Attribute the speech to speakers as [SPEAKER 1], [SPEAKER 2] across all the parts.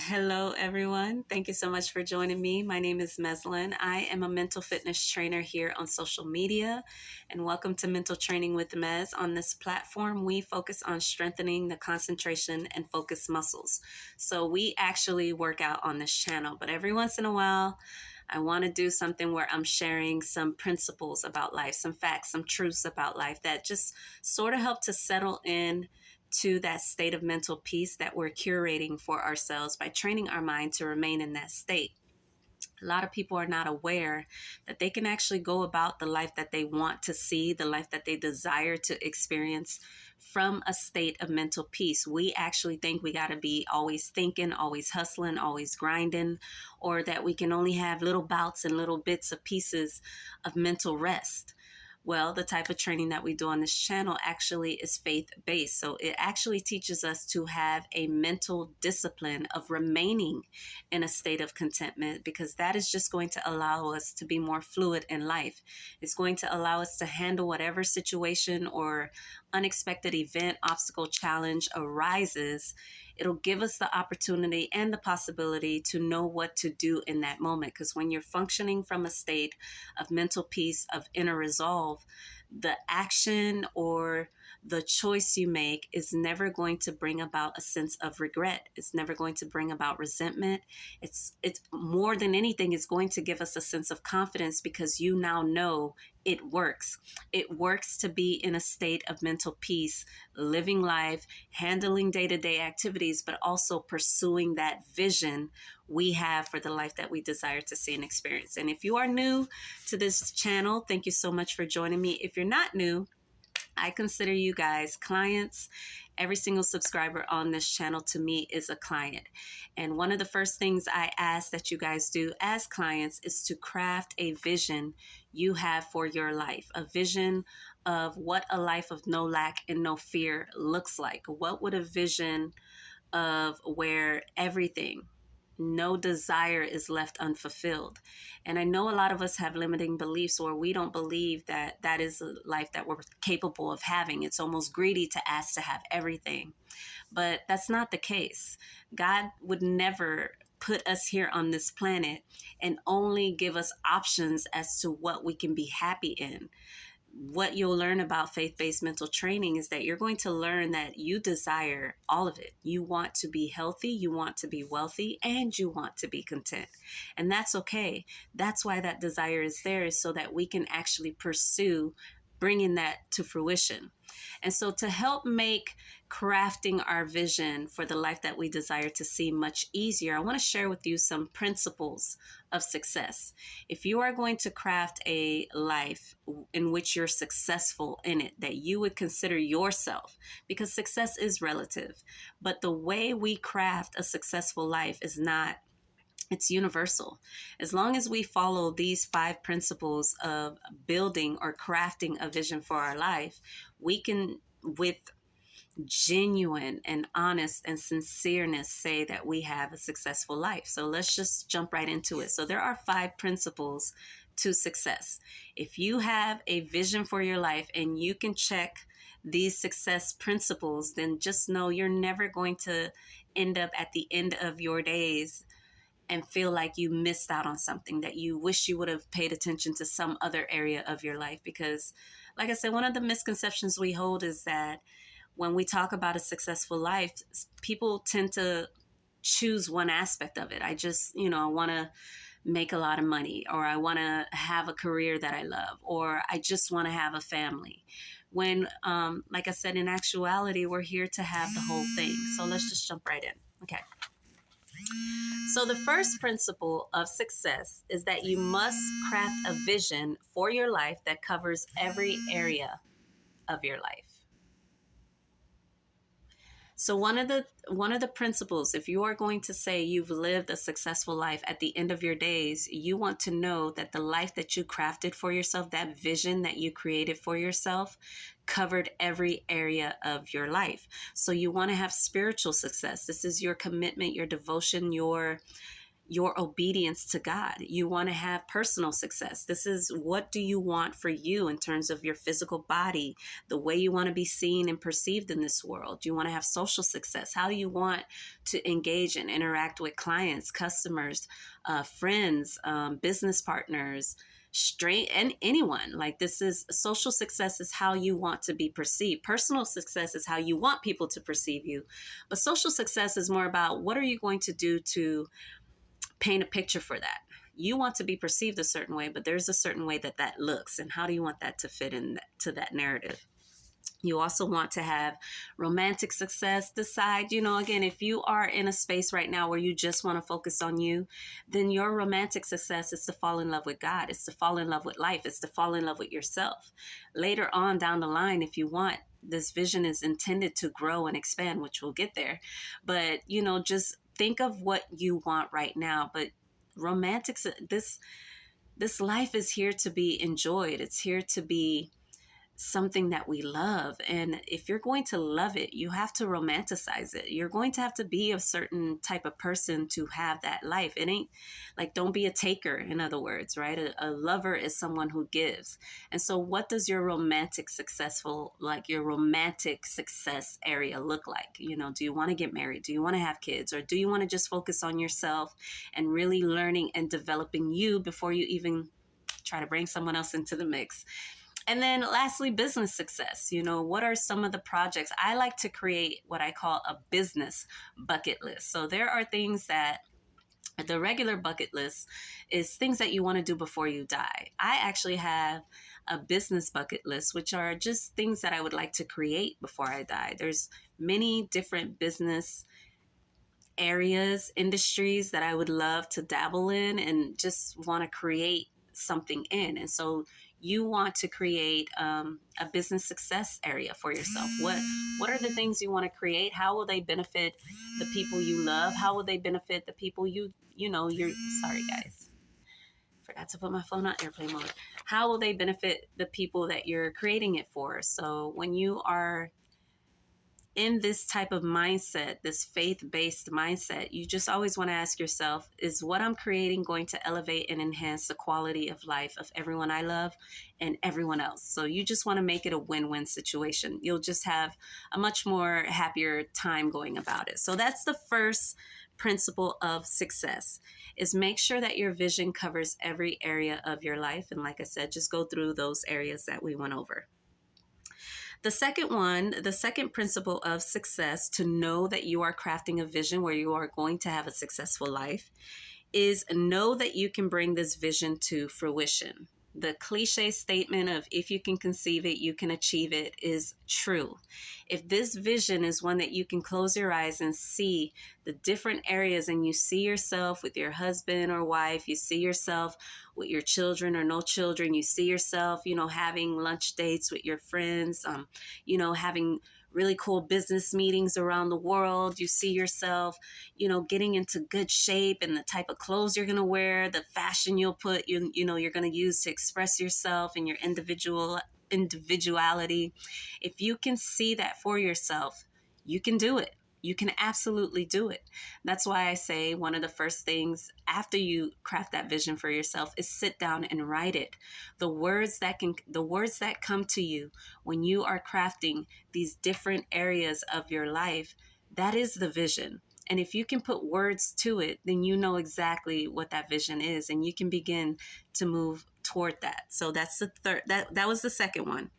[SPEAKER 1] Hello, everyone. Thank you so much for joining me. My name is Meslin. I am a mental fitness trainer here on social media, and welcome to Mental Training with Mez. On this platform, we focus on strengthening the concentration and focus muscles. So we actually work out on this channel, but every once in a while, I want to do something where I'm sharing some principles about life, some facts, some truths about life that just sort of help to settle in to that state of mental peace that we're curating for ourselves by training our mind to remain in that state. A lot of people are not aware that they can actually go about the life that they want to see, the life that they desire to experience from a state of mental peace. We actually think we got to be always thinking, always hustling, always grinding, or that we can only have little bouts and little bits of pieces of mental rest. Well, the type of training that we do on this channel actually is faith-based. So it actually teaches us to have a mental discipline of remaining in a state of contentment, because that is just going to allow us to be more fluid in life. It's going to allow us to handle whatever situation or unexpected event, obstacle, challenge arises. It'll give us the opportunity and the possibility to know what to do in that moment. Because when you're functioning from a state of mental peace, of inner resolve, the action or the choice you make is never going to bring about a sense of regret. It's never going to bring about resentment. It's more than anything, it's going to give us a sense of confidence, because you now know it works. It works to be in a state of mental peace, living life, handling day-to-day activities, but also pursuing that vision we have for the life that we desire to see and experience. And if you are new to this channel, thank you so much for joining me. If you're not new, I consider you guys clients. Every single subscriber on this channel to me is a client. And one of the first things I ask that you guys do as clients is to craft a vision you have for your life, a vision of what a life of no lack and no fear looks like. What would a vision of where everything, no desire is left unfulfilled? And I know a lot of us have limiting beliefs, or we don't believe that that is a life that we're capable of having. It's almost greedy to ask to have everything, but that's not the case. God would never put us here on this planet and only give us options as to what we can be happy in. What you'll learn about faith-based mental training is that you're going to learn that you desire all of it. You want to be healthy, you want to be wealthy, and you want to be content. And that's okay. That's why that desire is there, is so that we can actually pursue bringing that to fruition. And so to help make crafting our vision for the life that we desire to see much easier, I want to share with you some principles of success. If you are going to craft a life in which you're successful in it, that you would consider yourself, because success is relative, but the way we craft a successful life is not, it's universal. As long as we follow these 5 principles of building or crafting a vision for our life, we can, with genuine and honest and sincereness, say that we have a successful life. So let's just jump right into it. So there are 5 principles to success. If you have a vision for your life and you can check these success principles, then just know you're never going to end up at the end of your days and feel like you missed out on something, that you wish you would have paid attention to some other area of your life. Because, like I said, one of the misconceptions we hold is that when we talk about a successful life, people tend to choose one aspect of it. I want to make a lot of money, or I want to have a career that I love, or I just want to have a family. When, like I said, in actuality, we're here to have the whole thing. So let's just jump right in. Okay. So the first principle of success is that you must craft a vision for your life that covers every area of your life. So one of the principles, if you are going to say you've lived a successful life at the end of your days, you want to know that the life that you crafted for yourself, that vision that you created for yourself, covered every area of your life. So you want to have spiritual success. This is your commitment, your devotion, your your obedience to God. You want to have personal success. This is, what do you want for you in terms of your physical body, the way you want to be seen and perceived in this world? You want to have social success. How do you want to engage and interact with clients, customers, friends, business partners, straight, and anyone? Like, this is, social success is how you want to be perceived. Personal success is how you want people to perceive you. But social success is more about, what are you going to do to paint a picture for that? You want to be perceived a certain way, but there's a certain way that that looks, and how do you want that to fit into that narrative? You also want to have romantic success. Decide, again, if you are in a space right now where you just want to focus on you, then your romantic success is to fall in love with God. It's to fall in love with life. It's to fall in love with yourself. Later on down the line, if you want, this vision is intended to grow and expand, which we'll get there. But, just think of what you want right now. But romantic, this life is here to be enjoyed. It's here to be something that we love. And if you're going to love it, you have to romanticize it. You're going to have to be a certain type of person to have that life. It ain't like, don't be a taker, in other words, right? A lover is someone who gives. And so what does your romantic success area look like? Do you want to get married? Do you want to have kids? Or do you want to just focus on yourself and really learning and developing you before you even try to bring someone else into the mix? And then lastly, business success. What are some of the projects? I like to create what I call a business bucket list. So there are things that, the regular bucket list is things that you want to do before you die. I actually have a business bucket list, which are just things that I would like to create before I die. There's many different business areas, industries that I would love to dabble in and just want to create something in. And so you want to create a business success area for yourself. What are the things you want to create? How will they benefit the people you love? How will they benefit the people you're, sorry guys, forgot to put my phone on airplane mode. How will they benefit the people that you're creating it for? So when you are in this type of mindset, this faith-based mindset, you just always want to ask yourself, is what I'm creating going to elevate and enhance the quality of life of everyone I love and everyone else? So you just want to make it a win-win situation. You'll just have a much more happier time going about it. So that's the first principle of success, is make sure that your vision covers every area of your life. And like I said, just go through those areas that we went over. The second principle of success, to know that you are crafting a vision where you are going to have a successful life, is know that you can bring this vision to fruition. The cliche statement of, if you can conceive it, you can achieve it, is true. If this vision is one that you can close your eyes and see the different areas, and you see yourself with your husband or wife, you see yourself with your children or no children, you see yourself, having lunch dates with your friends, having really cool business meetings around the world. You see yourself, getting into good shape, and the type of clothes you're going to wear, the fashion you're going to use to express yourself and your individuality. If you can see that for yourself, you can do it. You can absolutely do it. That's why I say one of the first things after you craft that vision for yourself is sit down and write it. The words that come to you when you are crafting these different areas of your life, that is the vision. And if you can put words to it, then you know exactly what that vision is, and you can begin to move toward that. So that's the third, that was the second one.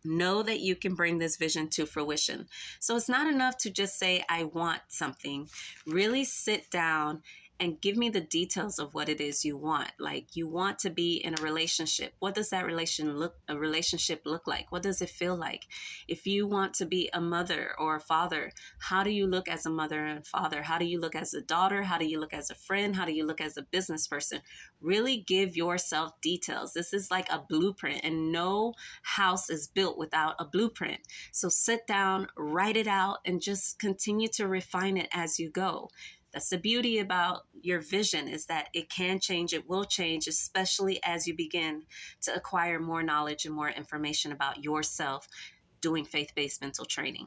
[SPEAKER 1] Know that you can bring this vision to fruition. So it's not enough to just say, I want something. Really sit down and give me the details of what it is you want. Like, you want to be in a relationship. What does that relationship look like? What does it feel like? If you want to be a mother or a father, how do you look as a mother and father? How do you look as a daughter? How do you look as a friend? How do you look as a business person? Really give yourself details. This is like a blueprint, and no house is built without a blueprint. So sit down, write it out, and just continue to refine it as you go. That's the beauty about your vision, is that it can change, it will change, especially as you begin to acquire more knowledge and more information about yourself doing faith-based mental training.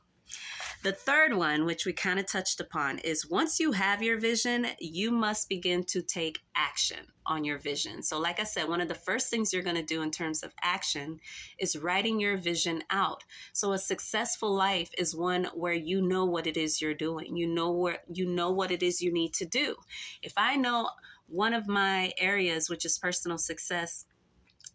[SPEAKER 1] The third one, which we kind of touched upon, is once you have your vision, you must begin to take action on your vision. So, like I said, one of the first things you're going to do in terms of action is writing your vision out. So, a successful life is one where you know what it is you're doing. You know what it is you need to do. If I know one of my areas, which is personal success,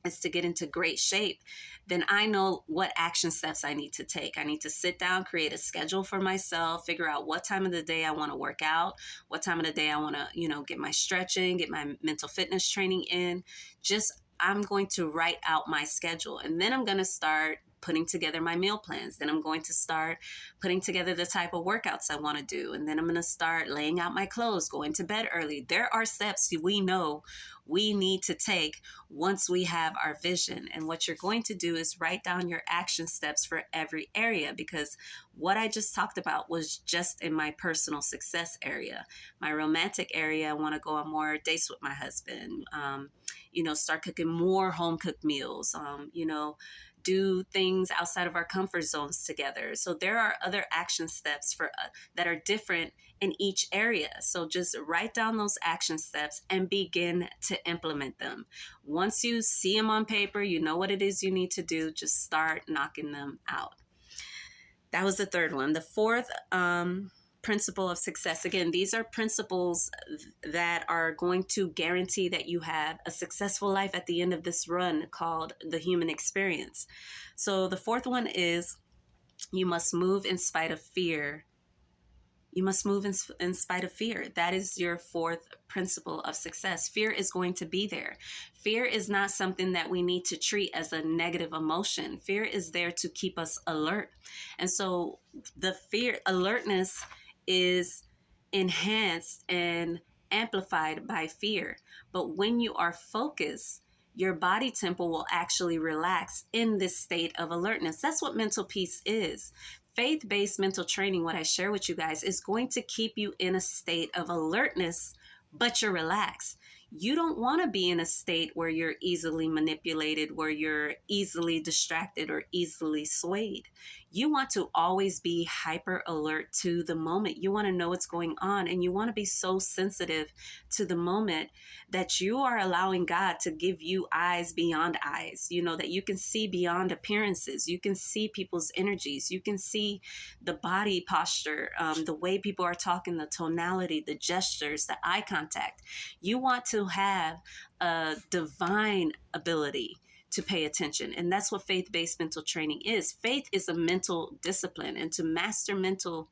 [SPEAKER 1] is to get into great shape, then I know what action steps I need to take. I need to sit down, create a schedule for myself, figure out what time of the day I want to work out, what time of the day I want to, get my stretching, get my mental fitness training in. Just I'm going to write out my schedule, and then I'm going to start putting together my meal plans. Then I'm going to start putting together the type of workouts I want to do. And then I'm going to start laying out my clothes, going to bed early. There are steps we know we need to take once we have our vision. And what you're going to do is write down your action steps for every area, because what I just talked about was just in my personal success area. My romantic area, I want to go on more dates with my husband, start cooking more home cooked meals, do things outside of our comfort zones together. So there are other action steps for that are different in each area. So just write down those action steps and begin to implement them. Once you see them on paper, you know what it is you need to do, just start knocking them out. That was the third one. The fourth principle of success. Again, these are principles that are going to guarantee that you have a successful life at the end of this run, called the human experience. So the fourth one is you must move in spite of fear. You must move in spite of fear. That is your fourth principle of success. Fear is going to be there. Fear is not something that we need to treat as a negative emotion. Fear is there to keep us alert. And so the alertness is enhanced and amplified by fear. But when you are focused, your body tempo will actually relax in this state of alertness. That's what mental peace is. Faith-based mental training, what I share with you guys, is going to keep you in a state of alertness, but you're relaxed. You don't want to be in a state where you're easily manipulated, where you're easily distracted or easily swayed. You want to always be hyper alert to the moment. You want to know what's going on, and you want to be so sensitive to the moment that you are allowing God to give you eyes beyond eyes, that you can see beyond appearances. You can see people's energies. You can see the body posture, the way people are talking, the tonality, the gestures, the eye contact. You want to have a divine ability to pay attention. And that's what faith-based mental training is. Faith is a mental discipline. And to master mental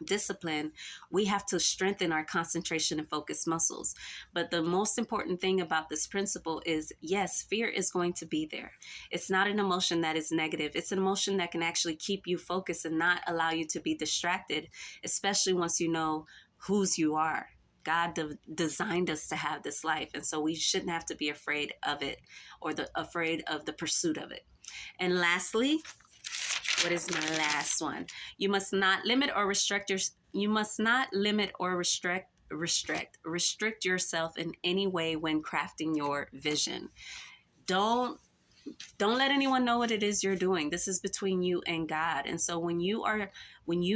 [SPEAKER 1] discipline, we have to strengthen our concentration and focus muscles. But the most important thing about this principle is, yes, fear is going to be there. It's not an emotion that is negative. It's an emotion that can actually keep you focused and not allow you to be distracted, especially once you know whose you are. God designed us to have this life, and so we shouldn't have to be afraid of it, or afraid of the pursuit of it. And lastly, what is my last one? You must not limit or restrict yourself in any way when crafting your vision. Don't let anyone know what it is you're doing. This is between you and God. And so when you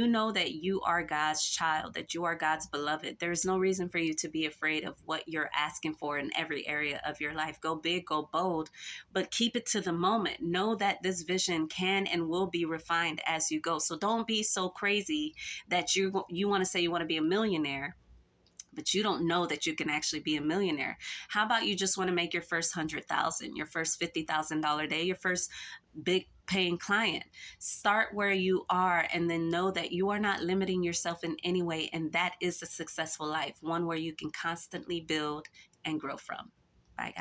[SPEAKER 1] know that you are God's child, that you are God's beloved, there's no reason for you to be afraid of what you're asking for in every area of your life. Go big, go bold, but keep it to the moment. Know that this vision can and will be refined as you go. So don't be so crazy that you want to say you want to be a millionaire, but you don't know that you can actually be a millionaire. How about you just want to make your first 100,000, your first $50,000 day, your first big paying client? Start where you are, and then know that you are not limiting yourself in any way. And that is a successful life, one where you can constantly build and grow from. Bye, guys.